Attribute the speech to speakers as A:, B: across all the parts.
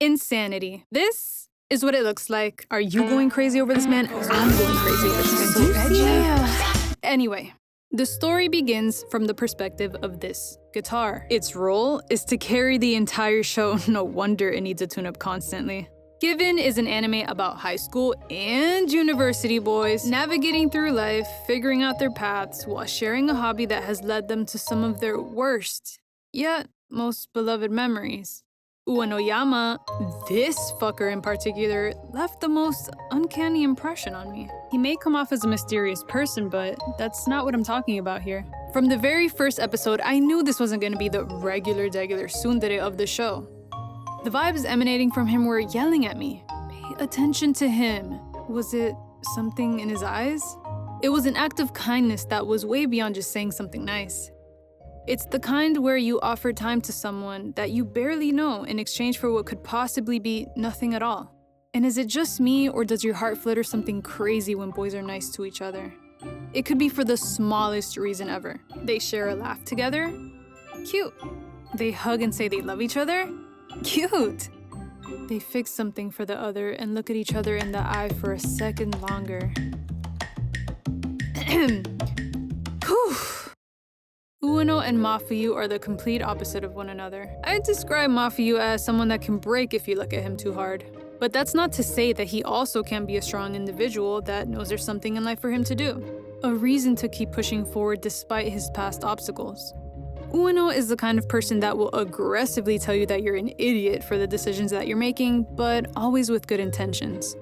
A: Insanity. This is what it looks like. Are you going crazy over this man? I'm going crazy over this man.
B: Yeah.
A: Anyway, the story begins from the perspective of this guitar. Its role is to carry the entire show. No wonder it needs a tune-up constantly. Given is an anime about high school and university boys navigating through life, figuring out their paths, while sharing a hobby that has led them to some of their worst, yet most beloved memories. Uenoyama, this fucker in particular, left the most uncanny impression on me. He may come off as a mysterious person, but that's not what I'm talking about here. From the very first episode, I knew this wasn't going to be the regular tsundere of the show. The vibes emanating from him were yelling at me. Pay attention to him. Was it something in his eyes? It was an act of kindness that was way beyond just saying something nice. It's the kind where you offer time to someone that you barely know in exchange for what could possibly be nothing at all. And is it just me, or does your heart flutter something crazy when boys are nice to each other? It could be for the smallest reason ever. They share a laugh together? Cute. They hug and say they love each other? Cute. They fix something for the other and look at each other in the eye for a second longer. Whew. Ueno and Mafuyu are the complete opposite of one another. I'd describe Mafuyu as someone that can break if you look at him too hard. But that's not to say that he also can't be a strong individual that knows there's something in life for him to do. A reason to keep pushing forward despite his past obstacles. Ueno is the kind of person that will aggressively tell you that you're an idiot for the decisions that you're making, but always with good intentions.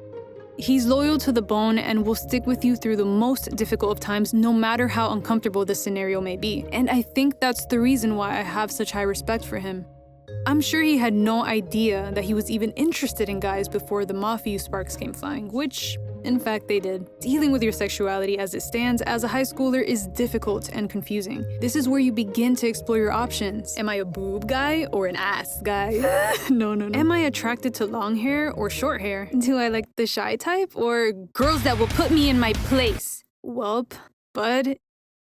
A: He's loyal to the bone and will stick with you through the most difficult of times, no matter how uncomfortable the scenario may be. And I think that's the reason why I have such high respect for him. I'm sure he had no idea that he was even interested in guys before the Mafuyu sparks came flying, which, in fact, they did. Dealing with your sexuality as it stands as a high schooler is difficult and confusing. This is where you begin to explore your options. Am I a boob guy or an ass guy? No. Am I attracted to long hair or short hair? Do I like the shy type or girls that will put me in my place? Welp, bud,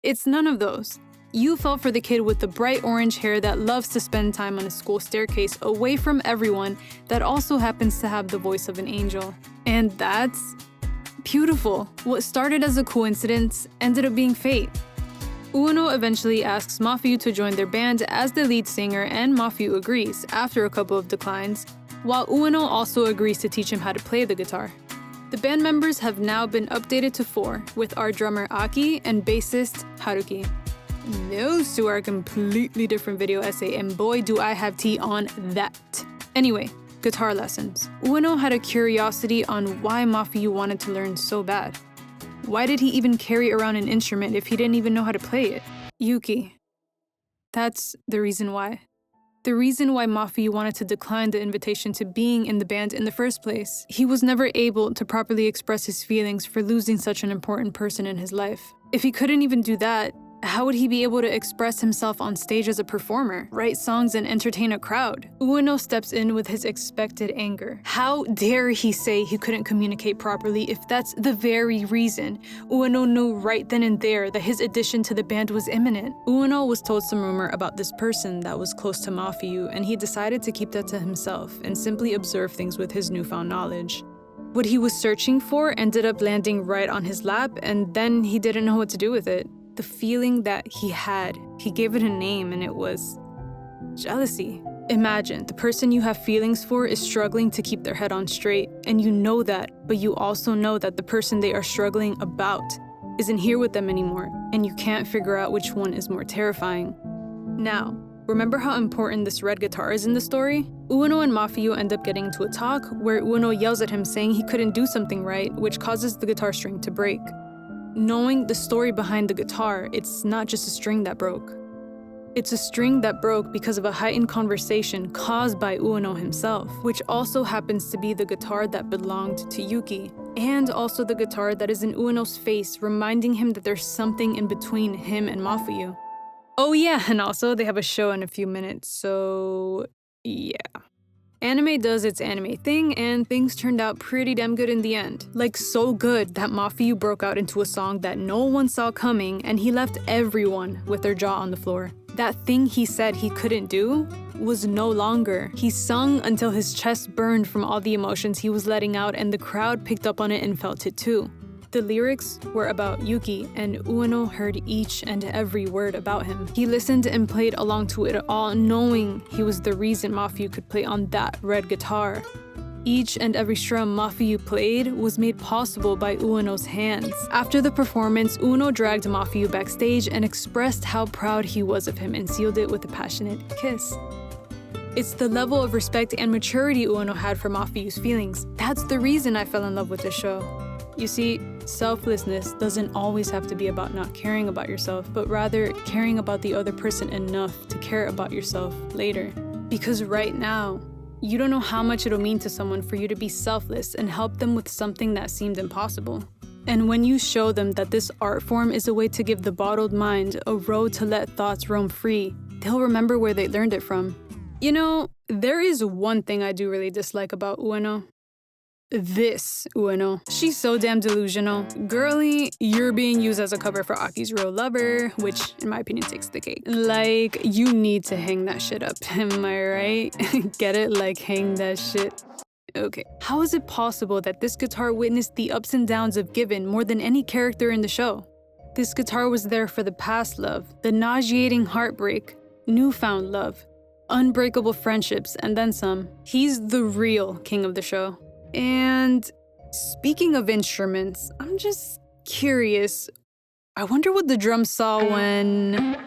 A: it's none of those. You fell for the kid with the bright orange hair that loves to spend time on a school staircase away from everyone that also happens to have the voice of an angel. And that's beautiful. What started as a coincidence ended up being fate. Ueno eventually asks Mafuyu to join their band as the lead singer, and Mafuyu agrees after a couple of declines, while Ueno also agrees to teach him how to play the guitar. The band members have now been updated to 4, with our drummer Aki and bassist Haruki. Those two are a completely different video essay, and boy do I have tea on that. Anyway, guitar lessons. Ueno had a curiosity on why Mafuyu wanted to learn so bad. Why did he even carry around an instrument if he didn't even know how to play it? Yuki. That's the reason why. The reason why Mafuyu wanted to decline the invitation to being in the band in the first place. He was never able to properly express his feelings for losing such an important person in his life. If he couldn't even do that, how would he be able to express himself on stage as a performer, write songs and entertain a crowd? Ueno steps in with his expected anger. How dare he say he couldn't communicate properly if that's the very reason? Ueno knew right then and there that his addition to the band was imminent. Ueno was told some rumor about this person that was close to Mafuyu, and he decided to keep that to himself and simply observe things with his newfound knowledge. What he was searching for ended up landing right on his lap, and then he didn't know what to do with it. The feeling that he had, he gave it a name, and it was jealousy. Imagine the person you have feelings for is struggling to keep their head on straight, and you know that, but you also know that the person they are struggling about isn't here with them anymore, and you can't figure out which one is more terrifying. Now, remember how important this red guitar is in the story? Ueno and Mafuyu end up getting into a talk where Ueno yells at him saying he couldn't do something right, which causes the guitar string to break. Knowing the story behind the guitar, it's not just a string that broke. It's a string that broke because of a heightened conversation caused by Ueno himself, which also happens to be the guitar that belonged to Yuki, and also the guitar that is in Ueno's face, reminding him that there's something in between him and Mafuyu. Oh yeah, and also they have a show in a few minutes, so yeah. Anime does its anime thing, and things turned out pretty damn good in the end. Like, so good that Mafuyu broke out into a song that no one saw coming, and he left everyone with their jaw on the floor. That thing he said he couldn't do, was no longer. He sung until his chest burned from all the emotions he was letting out, and the crowd picked up on it and felt it too. The lyrics were about Yuki, and Ueno heard each and every word about him. He listened and played along to it all, knowing he was the reason Mafuyu could play on that red guitar. Each and every strum Mafuyu played was made possible by Ueno's hands. After the performance, Ueno dragged Mafuyu backstage and expressed how proud he was of him and sealed it with a passionate kiss. It's the level of respect and maturity Ueno had for Mafuyu's feelings. That's the reason I fell in love with this show. You see, selflessness doesn't always have to be about not caring about yourself, but rather caring about the other person enough to care about yourself later. Because right now, you don't know how much it'll mean to someone for you to be selfless and help them with something that seemed impossible. And when you show them that this art form is a way to give the bottled mind a road to let thoughts roam free, they'll remember where they learned it from. You know, there is one thing I do really dislike about Ueno. This Ueno. She's so damn delusional. Girly, you're being used as a cover for Aki's real lover, which in my opinion takes the cake. Like, you need to hang that shit up, am I right? Get it? Like, hang that shit. Okay. How is it possible that this guitar witnessed the ups and downs of Given more than any character in the show? This guitar was there for the past love, the nauseating heartbreak, newfound love, unbreakable friendships, and then some. He's the real king of the show. And speaking of instruments, I'm just curious. I wonder what the drums saw when...